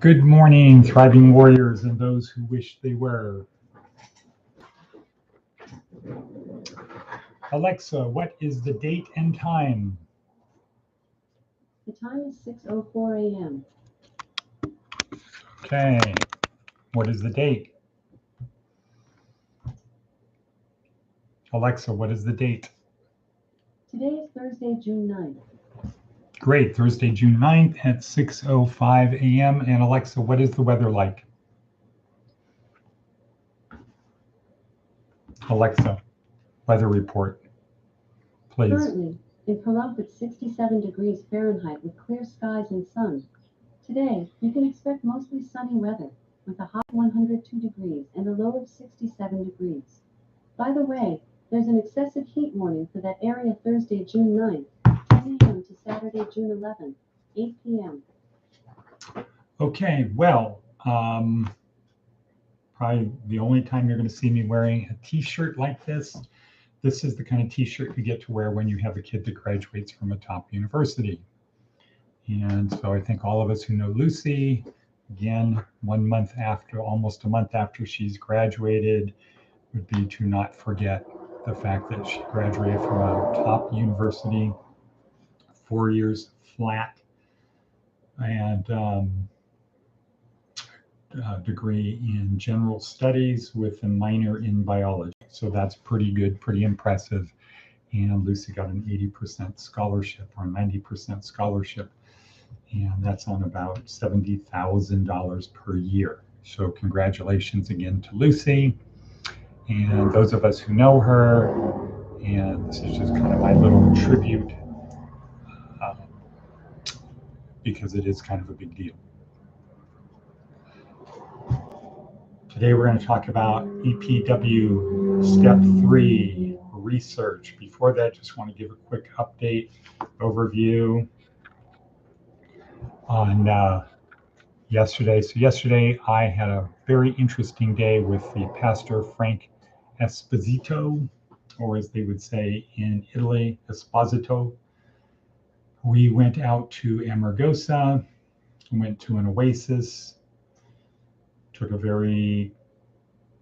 Good morning, thriving warriors and those who wish they were. Alexa, what is the date and time? The time is 6:04 a.m. Okay, what is the date? Alexa, what is the date? Today is Thursday, June 9th. Great, Thursday, June 9th at 6:05 a.m. And Alexa, what is the weather like? Alexa, weather report, please. Currently, in Pahrump it's 67 degrees Fahrenheit with clear skies and sun. Today, you can expect mostly sunny weather with a high 102 degrees and a low of 67 degrees. By the way, there's an excessive heat warning for that area Thursday, June 9th, 10 a.m. to Saturday, June 11th, 8 p.m. Okay, well, probably the only time you're going to see me wearing a t-shirt like this. This is the kind of t-shirt you get to wear when you have a kid that graduates from a top university. And so I think all of us who know Lucy, again, 1 month after, almost a month after she's graduated, would be to not forget the fact that she graduated from a top university, 4 years flat, and degree in general studies with a minor in biology. So that's pretty good, pretty impressive. And Lucy got an 80% scholarship or 90% scholarship. And that's on about $70,000 per year. So congratulations again to Lucy. And those of us who know her, and this is just kind of my little tribute because it is kind of a big deal. Today we're going to talk about EPW Step 3 research. Before that, just want to give a quick update, overview on yesterday. So yesterday I had a very interesting day with the pastor Frank Esposito, or as they would say in Italy, Esposito. We went out to Amargosa, went to an oasis, took a very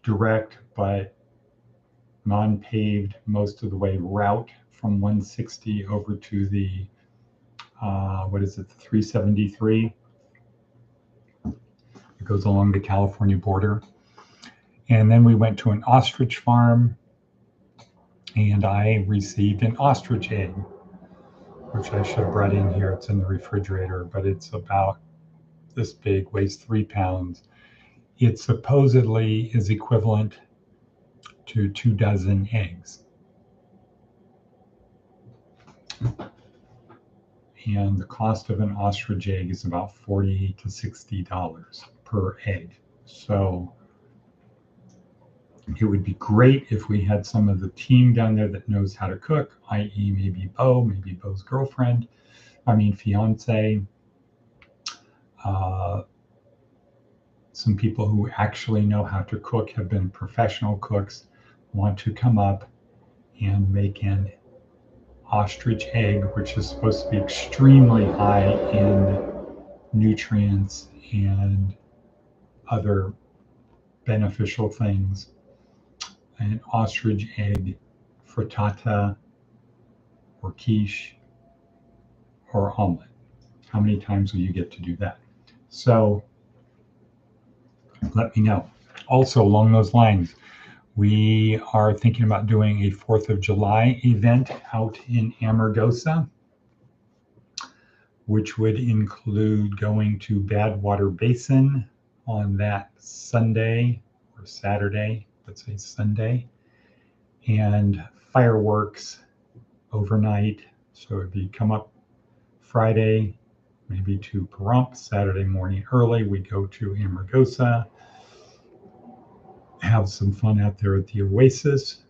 direct but non-paved most of the way route from 160 over to the, the 373. It goes along the California border. And then we went to an ostrich farm and I received an ostrich egg, which I should have brought in here. It's in the refrigerator, but it's about this big, weighs 3 pounds. It supposedly is equivalent to 2 dozen eggs. And the cost of an ostrich egg is about $40 to $60 per egg. So it would be great if we had some of the team down there that knows how to cook, i.e. maybe Bo's girlfriend, fiance, some people who actually know how to cook, have been professional cooks, want to come up and make an ostrich egg, which is supposed to be extremely high in nutrients and other beneficial things. An ostrich egg frittata or quiche or omelet. How many times will you get to do that? So let me know. Also, along those lines, we are thinking about doing a 4th of July event out in Amargosa, which would include going to Badwater Basin on that Sunday or Saturday, let's say Sunday, and fireworks overnight. So it'd be come up Friday, maybe to Pahrump, Saturday morning early, we go to Amargosa, have some fun out there at the oasis.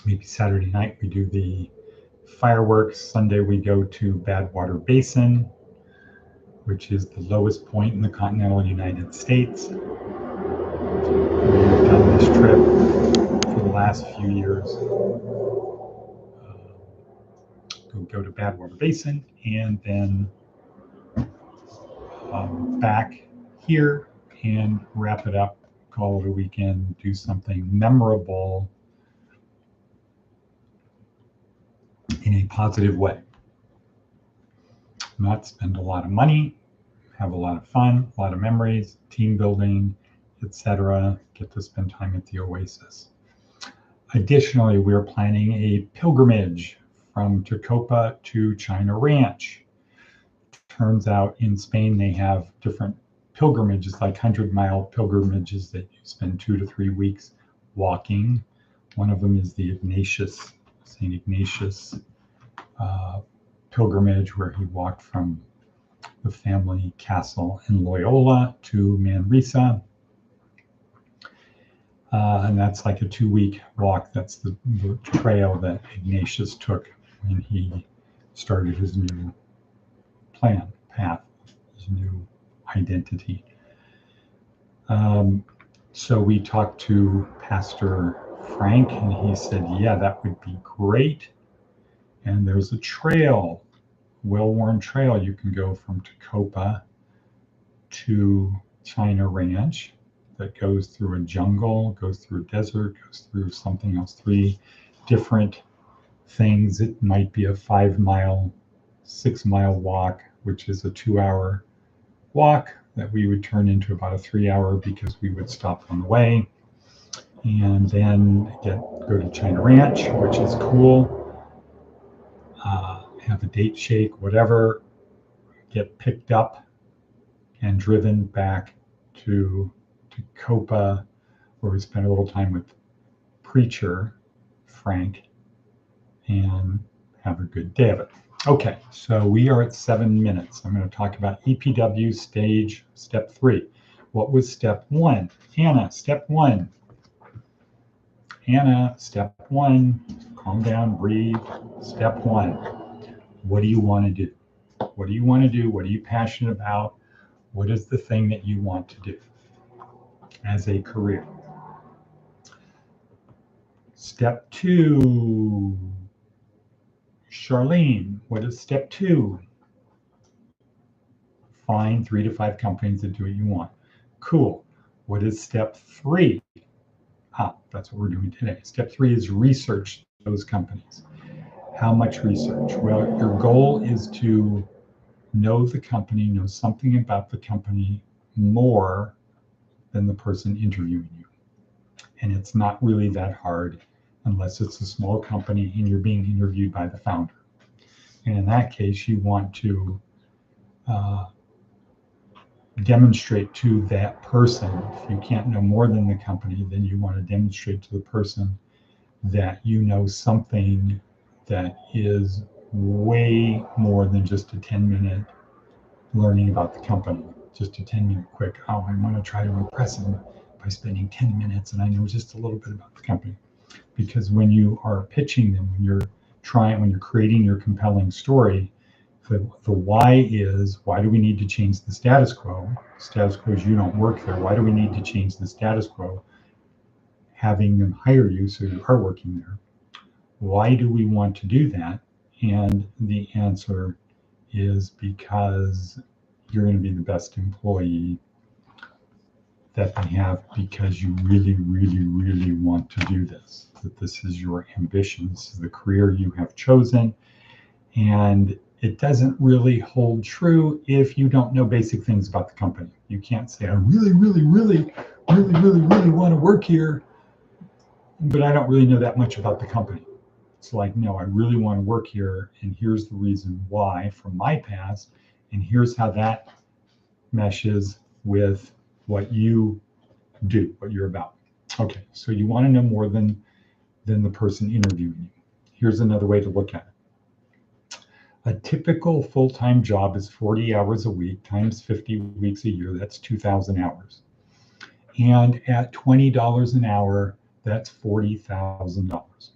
Maybe Saturday night we do the fireworks. Sunday we go to Badwater Basin, which is the lowest point in the continental United States. We've done this trip for the last few years. We'll go to Badwater Basin and then back here and wrap it up, call it a weekend, do something memorable in a positive way. Not spend a lot of money, have a lot of fun, a lot of memories, team building, etc. Get to spend time at the Oasis. Additionally, we're planning a pilgrimage from Tecopa to China Ranch. Turns out in Spain they have different pilgrimages, like 100-mile pilgrimages that you spend 2 to 3 weeks walking. One of them is the St. Ignatius pilgrimage, where he walked from the family castle in Loyola to Manresa. And that's like a 2-week walk. That's the trail that Ignatius took when he started his new path, his new identity. So we talked to Pastor Frank, and he said, yeah, that would be great. And there's a trail, well-worn trail. You can go from Tecopa to China Ranch that goes through a jungle, goes through a desert, goes through something else, 3 different things. It might be a 5-mile, 6-mile walk, which is a 2-hour walk that we would turn into about a 3-hour, because we would stop on the way, and then go to China Ranch, which is cool. Have a date shake, whatever, get picked up and driven back to Tecopa, where we spent a little time with preacher Frank and have a good day of it. Okay, so we are at 7 minutes. I'm going to talk about EPW stage step 3. What was step 1? Anna, step 1. Anna, step 1. Calm down, breathe. Step 1. What do you want to do? What do you want to do? What are you passionate about? What is the thing that you want to do as a career? Step 2. Charlene, what is step 2? Find 3 to 5 companies that do what you want. Cool. What is step 3? That's what we're doing today. Step 3 is research those companies. How much research? Well, your goal is to know the company, know something about the company more than the person interviewing you. And it's not really that hard unless it's a small company and you're being interviewed by the founder. And in that case, you want to demonstrate to that person. If you can't know more than the company, then you want to demonstrate to the person that you know something that is way more than just a 10-minute learning about the company, just a 10-minute quick, I want to try to impress them by spending 10 minutes and I know just a little bit about the company. Because when you are pitching them, when you're creating your compelling story, the why is, why do we need to change the status quo? Status quo is you don't work there. Why do we need to change the status quo? Having them hire you so you are working there. Why do we want to do that? And the answer is because you're going to be the best employee that they have, because you really, really, really want to do this. That this is your ambition. This is the career you have chosen. And it doesn't really hold true if you don't know basic things about the company. You can't say, I really, really, really, really, really, really want to work here, but I don't really know that much about the company. It's like, no, I really want to work here, and here's the reason why from my past, and here's how that meshes with what you do, what you're about. Okay, so you want to know more than the person interviewing you. Here's another way to look at it. A typical full-time job is 40 hours a week times 50 weeks a year. That's 2,000 hours. And at $20 an hour, that's $40,000.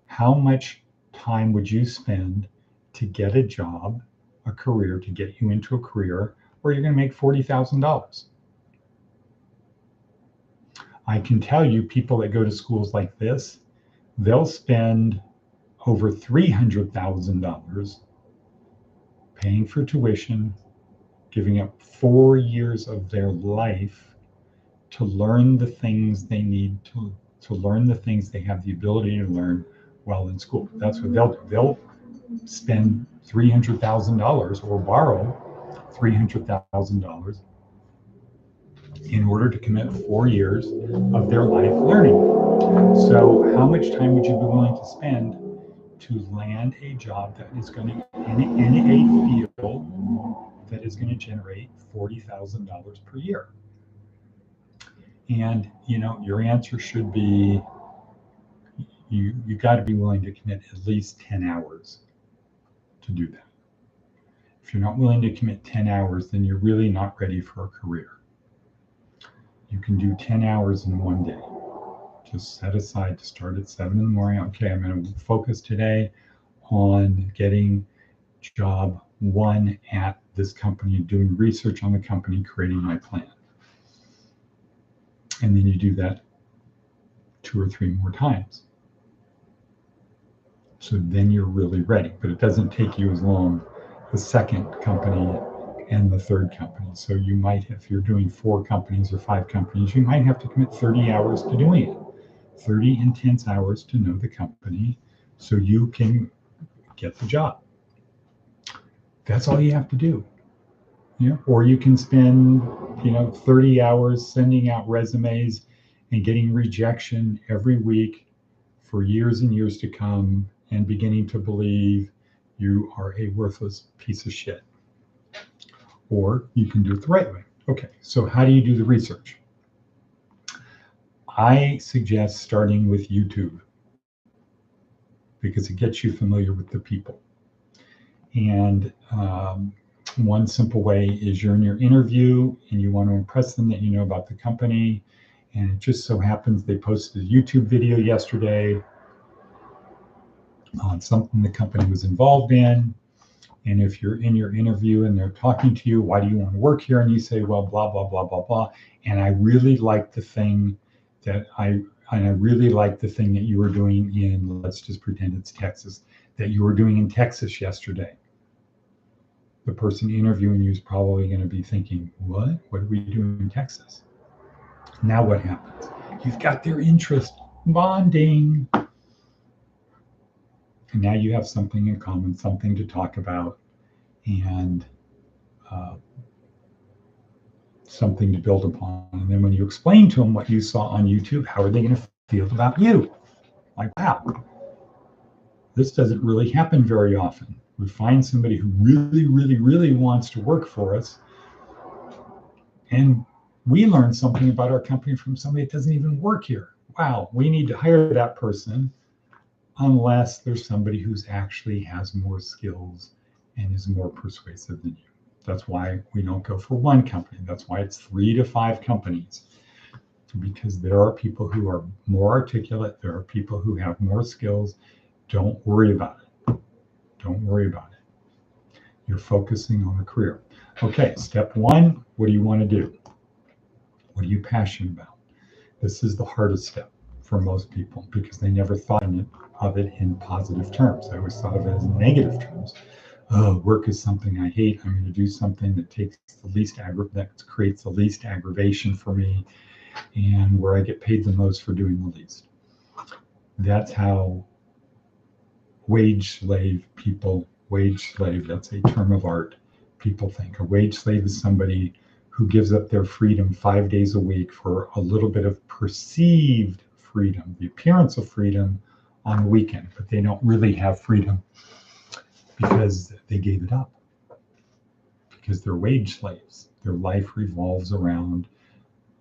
How much time would you spend to get a job, a career, to get you into a career where you're going to make $40,000? I can tell you, people that go to schools like this, they'll spend over $300,000 paying for tuition, giving up 4 years of their life to learn the things they need to learn the things they have the ability to learn while in school. That's what they'll do. They'll spend $300,000 or borrow $300,000 in order to commit 4 years of their life learning. So how much time would you be willing to spend to land a job that is going to, in a field that is going to generate $40,000 per year? And, your answer should be, you got to be willing to commit at least 10 hours to do that. If you're not willing to commit 10 hours, then you're really not ready for a career. You can do 10 hours in one day. Just set aside to start at 7 in the morning. Okay, I'm going to focus today on getting job 1 at this company, doing research on the company, creating my plan. And then you do that 2 or 3 more times. So then you're really ready, but it doesn't take you as long the second company and the third company. So you might, if you're doing 4 companies or 5 companies, you might have to commit 30 hours to doing it. 30 intense hours to know the company so you can get the job. That's all you have to do. Or you can spend, 30 hours sending out resumes and getting rejection every week for years and years to come and beginning to believe you are a worthless piece of shit. Or you can do it the right way. Okay, so how do you do the research? I suggest starting with YouTube because it gets you familiar with the people. And one simple way is you're in your interview and you want to impress them that you know about the company. And it just so happens they posted a YouTube video yesterday on something the company was involved in. And if you're in your interview and they're talking to you, why do you want to work here? And you say, well, blah, blah, blah, blah, blah. And I really like the thing that you were doing in, let's just pretend it's Texas, that you were doing in Texas yesterday. The person interviewing you is probably going to be thinking, what are we doing in Texas? Now what happens? You've got their interest, bonding. And now you have something in common, something to talk about, and something to build upon. And then when you explain to them what you saw on YouTube, how are they going to feel about you? Like, wow, this doesn't really happen very often. We find somebody who really, really, really wants to work for us, and we learn something about our company from somebody that doesn't even work here. Wow, we need to hire that person unless there's somebody who's actually has more skills and is more persuasive than you. That's why we don't go for one company. That's why it's 3 to 5 companies, because there are people who are more articulate. There are people who have more skills. Don't worry about it. Don't worry about it. You're focusing on the career. Okay, step 1, what do you want to do? What are you passionate about? This is the hardest step for most people because they never thought of it in positive terms. They always thought of it as negative terms. Oh, work is something I hate. I'm going to do something that creates the least aggravation for me and where I get paid the most for doing the least. That's how wage slave, that's a term of art, people think. A wage slave is somebody who gives up their freedom 5 days a week for a little bit of perceived freedom, the appearance of freedom on the weekend, but they don't really have freedom because they gave it up. Because they're wage slaves. Their life revolves around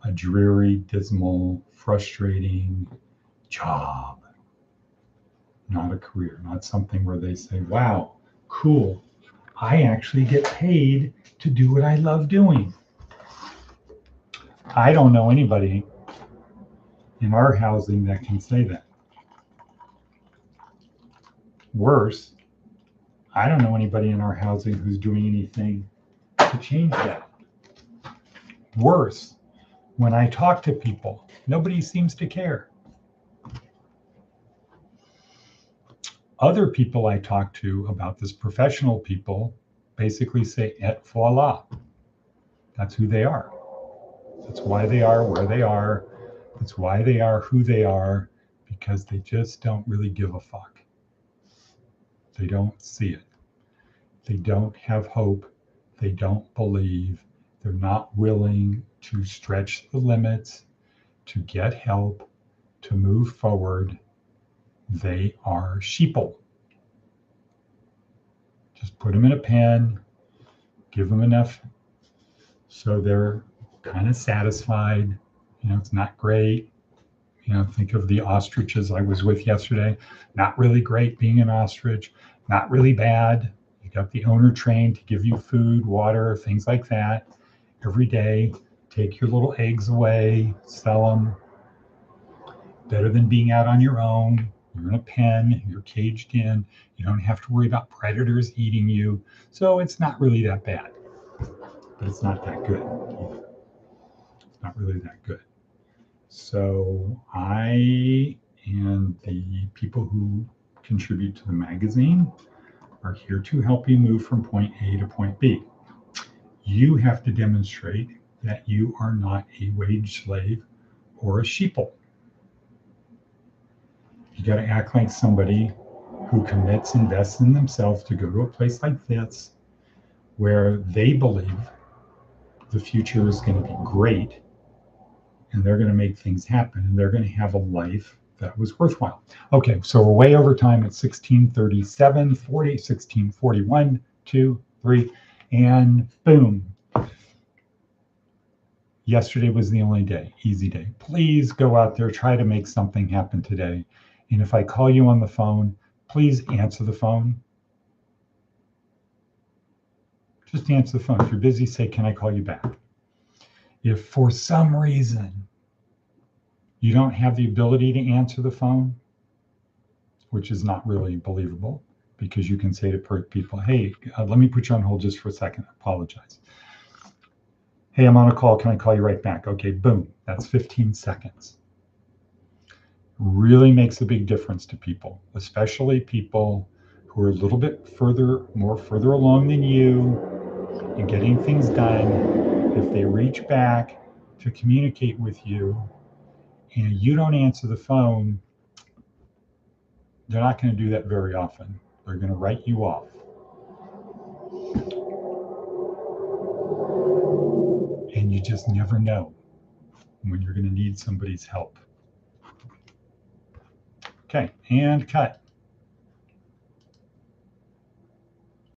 a dreary, dismal, frustrating job, not a career, not something where they say, wow, cool, I actually get paid to do what I love doing. I don't know anybody in our housing that can say that. Worse, I don't know anybody in our housing who's doing anything to change that. Worse, when I talk to people, nobody seems to care. Other people I talk to about this, professional people, basically say, et voila. That's who they are. That's why they are where they are. That's why they are who they are, because they just don't really give a fuck. They don't see it. They don't have hope. They don't believe. They're not willing to stretch the limits, to get help, to move forward. They are sheeple. Just put them in a pen, give them enough so they're kind of satisfied. It's not great. Think of the ostriches I was with yesterday. Not really great being an ostrich, not really bad. You got the owner trained to give you food, water, things like that every day. Take your little eggs away, sell them. Better than being out on your own. You're in a pen, you're caged in. You don't have to worry about predators eating you. So it's not really that bad, but it's not that good either. It's not really that good. So I and the people who contribute to the magazine are here to help you move from point A to point B. You have to demonstrate that you are not a wage slave or a sheeple. You got to act like somebody who commits, invests in themselves to go to a place like this where they believe the future is going to be great and they're going to make things happen and they're going to have a life that was worthwhile. Okay, so we're way over time at 16:37, 40, 16:41, 2, 3, and boom. Yesterday was the only day, easy day. Please go out there, try to make something happen today. And if I call you on the phone, please answer the phone. Just answer the phone. If you're busy, say, can I call you back? If for some reason you don't have the ability to answer the phone, which is not really believable, because you can say to people, hey, let me put you on hold just for a second. I apologize. Hey, I'm on a call. Can I call you right back? Okay, boom. That's 15 seconds. Really makes a big difference to people, especially people who are a little bit further along than you in getting things done. If they reach back to communicate with you and you don't answer the phone, they're not going to do that very often. They're going to write you off. And you just never know when you're going to need somebody's help. Okay, and cut.